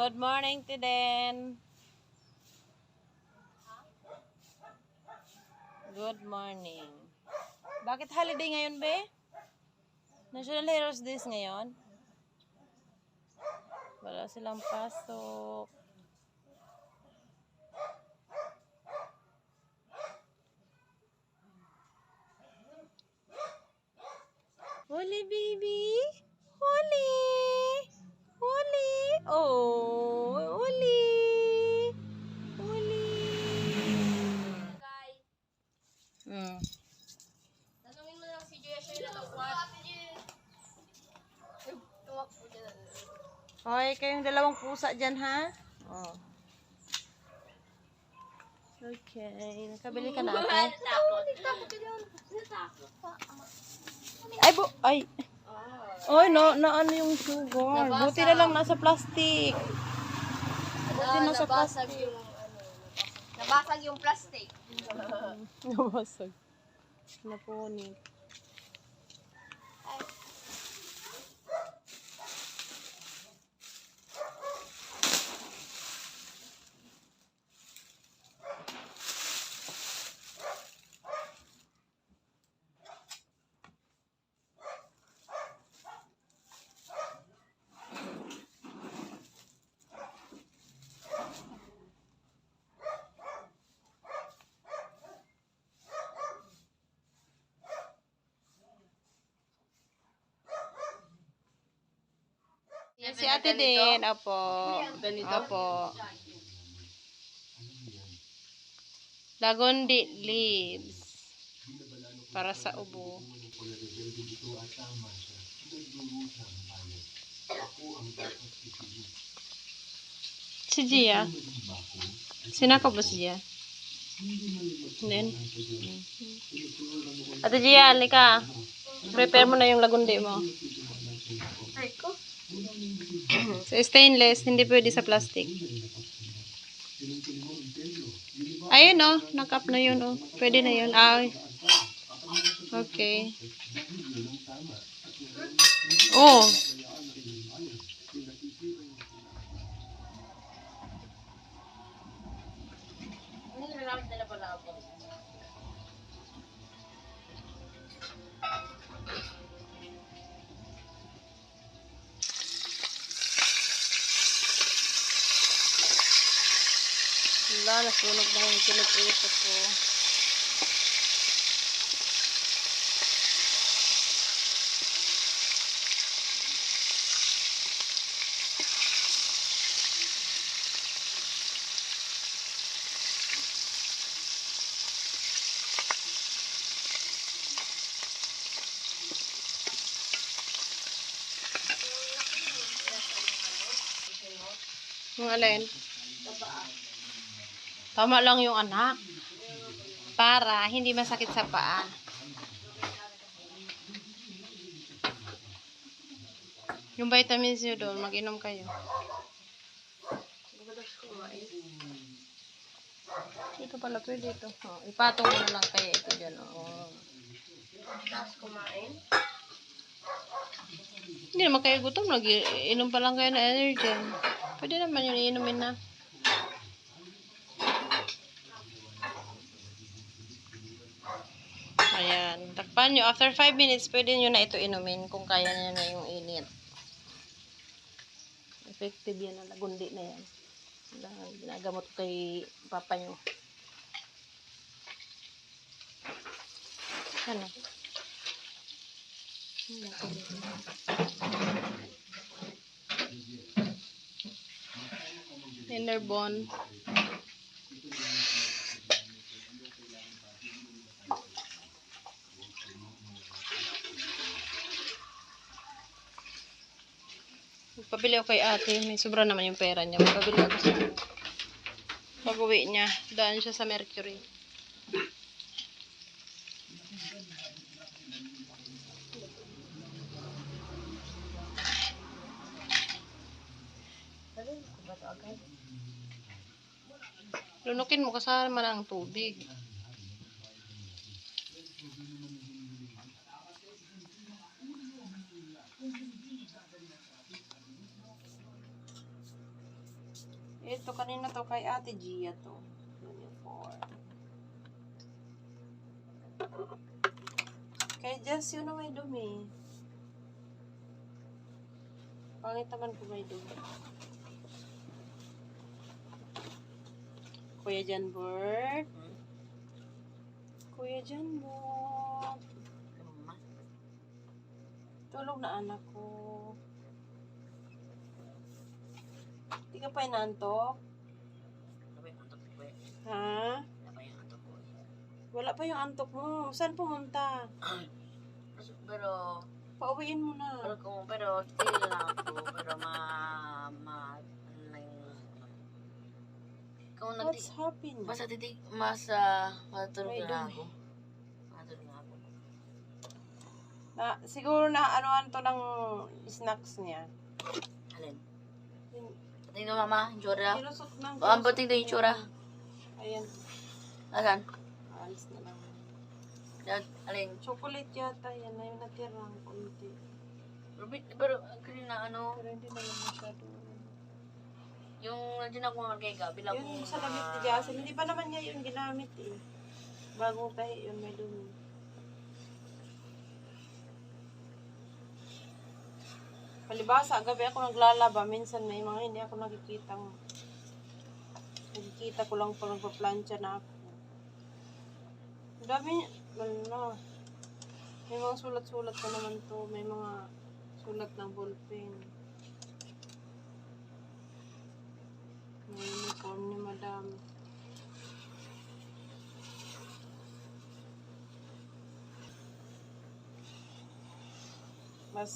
Good morning, Tiden. Good morning. Bakit holiday ngayon, be? National Heroes Days ngayon? Wala silang pasok. Holy baby! Holy! Holy! Oh! Holy! Holy! Tanungin mo lang si Jia siya yung nakakwat. Tumakbo dyan. Hoy, kayong dalawang pusa dyan, ha? Oh. Okay. Nakabili ka na, ate? Natakot ka dyan. Natakot pa. Ay, ay. Oy, no, na ano yung sugar? Nabasag. Buti na lang nasa plastic. Buti nasa Nabasag plastic. yung nabasag yung plastic. Nabasag. Napunit. Yan si ate din. Opo. Opo. Lagundi leaves. Para sa ubo. Si Gia. Sinaka ba si Gia? Then, ate Gia, alika. Prepare mo na yung lagundi mo. Ay ko. Sa stainless, hindi pwede sa plastic. Ayun oh, nakap na yun oh. Pwede na yun. Ay. Okay. Oh. Ano yung lalaki na palabo? Wala, nasunog na yung piniprito ko. Yung alin? Tama lang yung anak. Para hindi masakit sa paa. Yung vitamins nyo doon, mag-inom kayo. Ito pala, pwede ito. Oh, ipatong mo na lang kaya ito dyan. Oh. Tapos kumain. Hindi naman kayo gutom. Nag-inom pa lang kayo na energy. Pwede naman yun, iinumin na. Ayan. Takpan nyo. After 5 minutes, pwede nyo na ito inumin kung kaya nyo na yung init. Effective yan. Nagundi na yan. Ginagamot kay papa nyo. Ano? Inner bone. Magpabili ako kay ate. May sobra naman yung pera niya. Magpabili ako sa pag-uwi niya. Daan siya sa Mercury. Lunukin mo kasama na ang tubig. Ito, kanina to kay Ate Gia to. Uniform. Kay Jess, yun na may dumi. Pangit naman kung may dumi. Kuya Janbert. Kuya Janbert. Tulog na anak ko. Hindi ka pa inantok? Ha? Wala pa yung antok mo. Saan pumunta? Pero, Pauwiin mo na. pero still lang ako. Pero ano na yung, kung What's happening? matulog May na dumi. ako. Matulog na ako. Siguro na ano to ng snacks niya. Alin? Yung- Tingnan mama, yung tsura. Kinusot ng Ang tingnan yung tsura. Ayan. Asan? Alis na lang. Alin? Chocolate yata. Yan na yung natirang konti. Pero, kanina ano, Pero hindi naman masyado. yung nandiyan ako mga kay Gabi lang. Yun sa damit ni Jason. Hindi pa naman niya yung ginamit eh. Bagong tahi yun, may dumi. Palibasa, gabi ako naglalaba. Minsan may mga hindi ako nakikita ko lang pag nagpa-plancha na ako. Ang dami, wala. May mga sulat-sulat pa naman to. May mga sulat ng ballpen. May uniform ni madam. Mas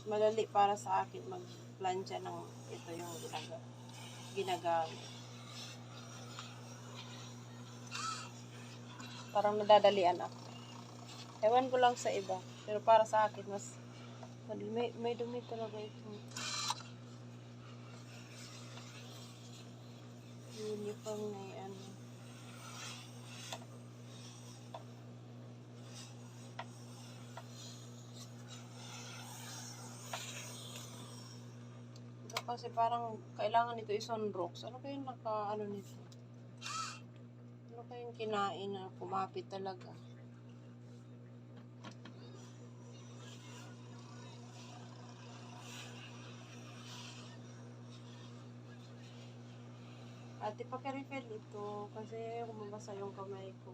madali para sa akin mag-plancha ng ito yung ginagamit. Parang nadadalian ako. Ewan ko lang sa iba. Pero para sa akin, may dumi talaga ito. Uniform na yan. Ito kasi parang kailangan nito i-sunrocks. Ano kayong naka-ano nito? Ano kayong kinain na kumapit talaga? Ate, paki-refill ito kasi kumabasa yung kamay ko.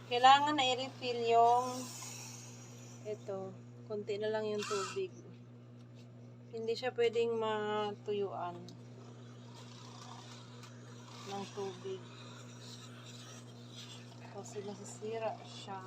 Kailangan na i-refill yung ito. Konti na lang yung tubig. Hindi siya pwedeng matuyuan ng tubig. Kasi masisira siya.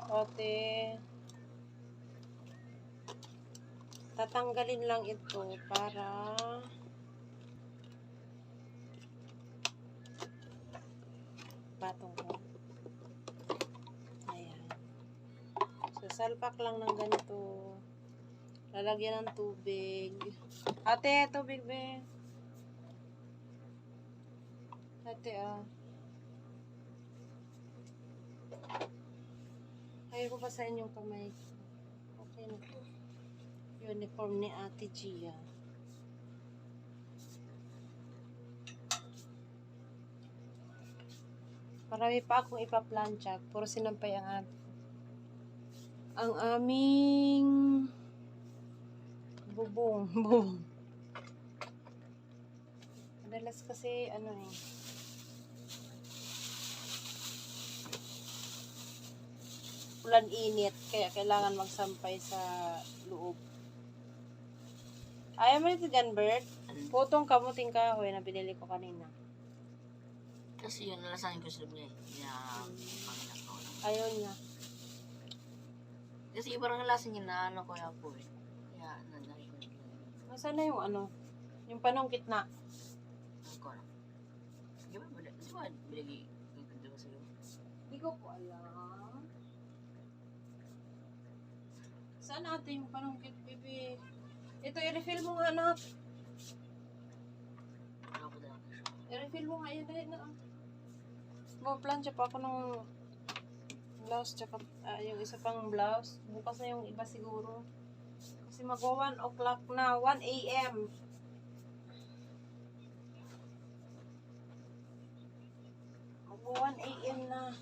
Ate, tatanggalin lang ito para patong ko. Ayan. Sasalpak lang ng ganito. Lalagyan ng tubig. Ate, tubig be. Ate, ayaw ko basahin yung kamay ko. Okay na to. Uniform ni Ate Gia. Marami pa akong ipa-plancha. Puro sinampay ang aming bubong. Bubong. Madalas kasi ano umuulan init, kaya kailangan magsampay sa loob. Ayaw mo ito dyan, Bert? Putong kamuting kahoy na binili ko kanina. Kasi yun, nalasahin ko sa loob niya eh. Kaya, panginak ko. Ayaw niya. Kasi parang nalasan niya na ano ko ya po eh. Kaya, nanay ko. Nasaan na yung ano? Yung panungkit na. Ano ko lang. Di ba, bilagi ko sa'yo? Hindi ko po alam. Saan natin yung panungkit, baby? Ito, i-refill mo nga, anak. Ano ko talaga siya? I-refill mo nga yan dahil na. Plancha pa ako ng blouse, tsaka yung isa pang blouse. Bukas na yung iba siguro. Kasi mag-1 o'clock na, 1 a.m. Mag-1 a.m. na.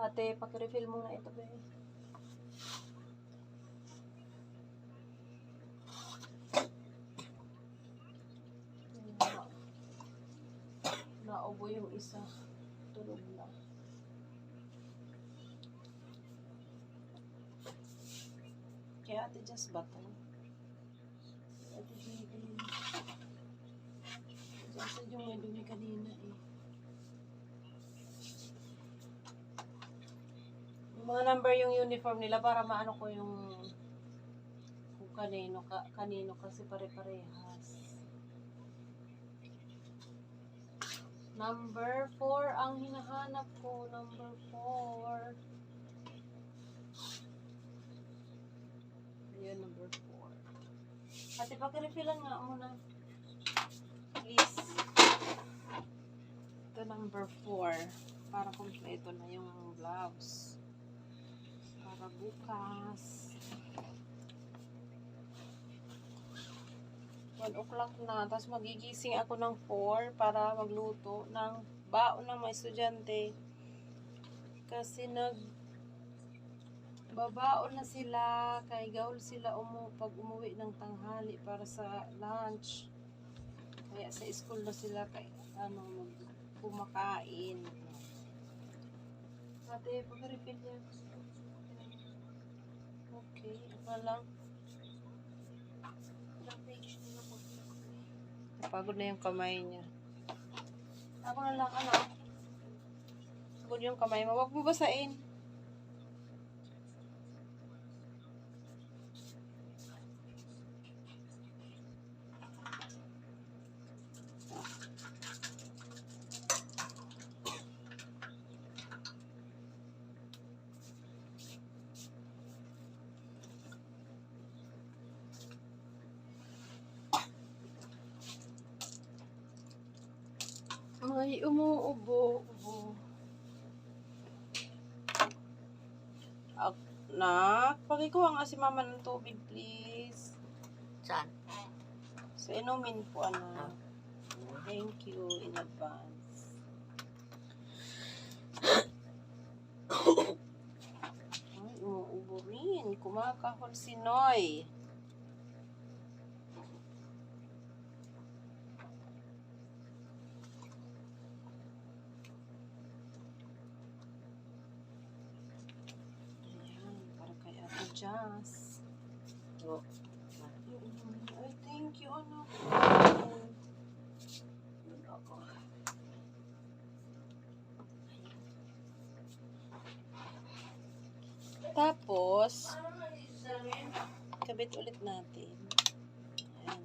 Ate, paki-refill mo na ito, baby. Naubo yung isa. Tulog na. Kaya ate just bato. Ate Jade. Just yung may dumi kanina eh. Yung mga number yung uniform nila para maano ko yung kung kanino kasi pare-parehas. Number 4 ang hinahanap ko. Number 4. Ayan, number 4. Ate, pag-refillan nga muna. Please. Ito, number 4. Para kompleto na yung gloves. Para bukas. 1 o'clock na. Tapos magigising ako ng 4 para magluto ng baon ng mga estudyante. Kasi babaon na sila. Kay gaul sila pag umuwi ng tanghali para sa lunch. Kaya sa school na sila kumakain. Ate, pag-refill niya. Okay, apa lang. Napagod na yung kamay niya. Ako na lang, pagod yung kamay mo. Huwag mo basain. Ay, umuubo. Nak, pakikuha nga si mama ng tubig, please. Saan? So, inumin po, anak. Thank you in advance. Ay, umuubo rin. Kumakahol si Noy. Just. Oh. Ay, thank you, anak. Tapos, kabit ulit natin. Ayan.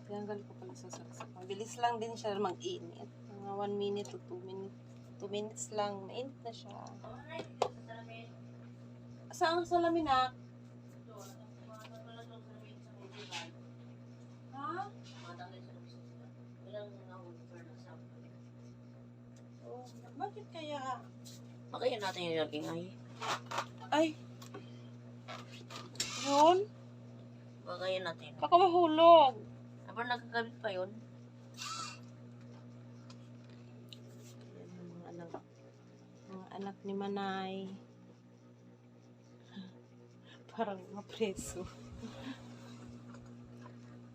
Tanggal ko pala sa saksak. Mabilis lang din siya mag-init. Mga 1 minute to 2 minutes. 2 minutes lang, mainit na siya. Saan ang salamin, ha? Ha? Oh, bakit kaya? Pakayan natin yung laging ay. Ay! Yun? Pakayan natin. Baka mahulog. Aba, nagkakabit pa yun. Mga anak ni Manay. Parang mga preso.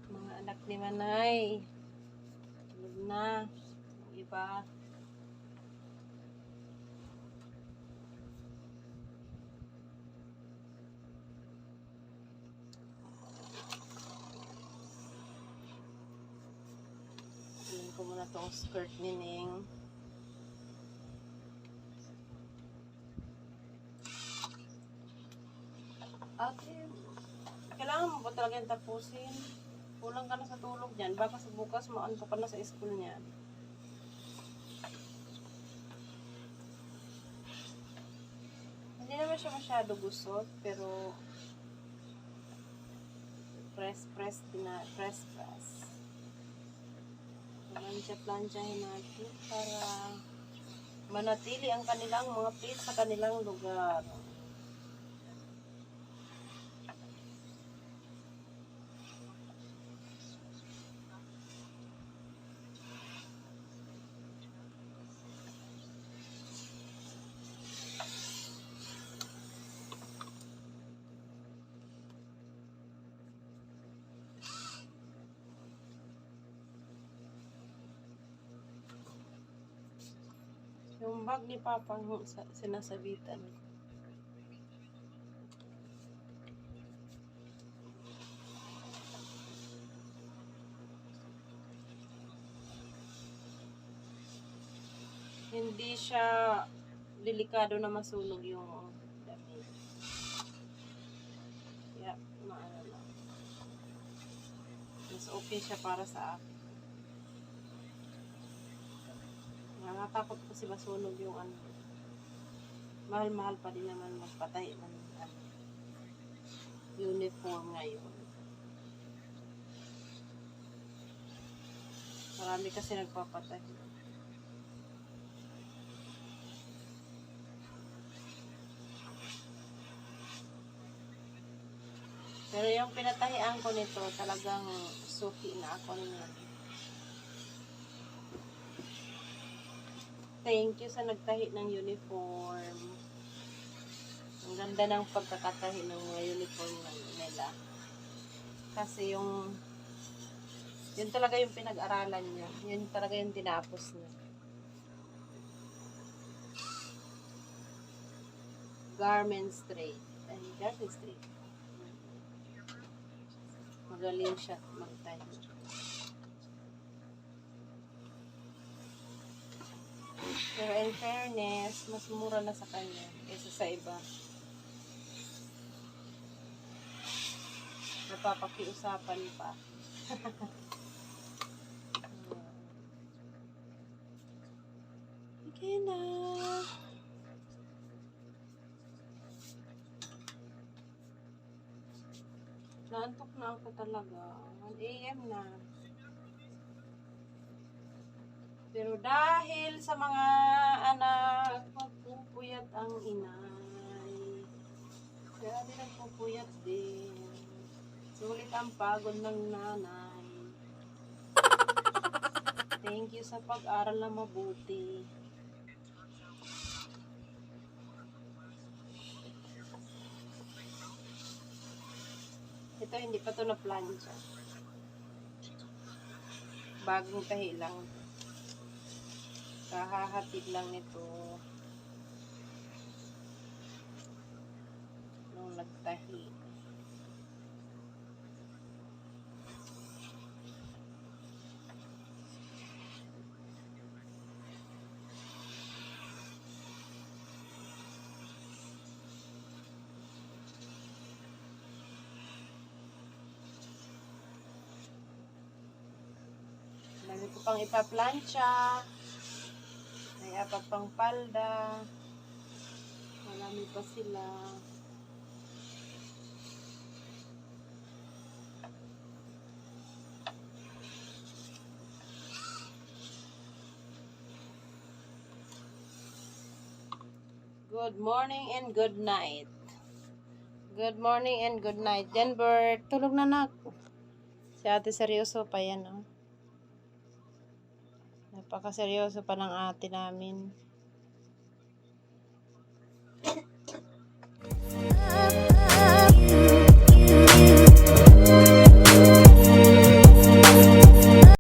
Mga anak ni Manay. Tulog na. Yung iba. Tingnan ko muna tong skirt ni Ning. Ate, kailangan mo ba talaga yung tapusin? Kulang ka na sa tulog dyan. Baka sa bukas maanto ka na sa school niyan. Hindi naman siya masyado gusot, pero press din na, press. Plansyahin natin para manatili ang kanilang mga plates sa kanilang lugar. Yung bag ni Papa sinasabitan. Hindi siya delikado na masunog yung damit. Kaya, maano lang. Mas okay siya para sa akin. Nakatakot kasi masunog yung ano. Mahal-mahal pa din naman magpatay ng uniform ngayon. Marami kasi nagpapatay. Pero yung pinatahian ko nito, talagang suki na ako niya. Thank you sa nagtahi ng uniform. Ang ganda ng pagkakatahi ng mga uniform nila. Kasi yun talaga yung pinag-aralan niya. Yun talaga yung tinapos niya. Garment straight. Magaling siya magtahi. Pero in fairness, mas mura na sa kanya kaysa sa iba. Napapakiusapan pa. Okay na. Naantok na ako talaga. 1 AM na. Pero dahil sa mga anak, magpupuyat ang inay. Kaya din nagpupuyat din. Sulit ang pagod ng nanay. Thank you sa pag-aral na mabuti. Ito hindi pa to na-plancha. Bagong tahi lang. Kahahatid lang nito nung nagtahi. Dami ko pang ipa-plancha. May apat pang palda. Marami pa sila. Good morning and good night. Good morning and good night. Denver, tulog na nak. Si ate seryoso pa yan, oh. Napaka-seryoso pa ng ate namin.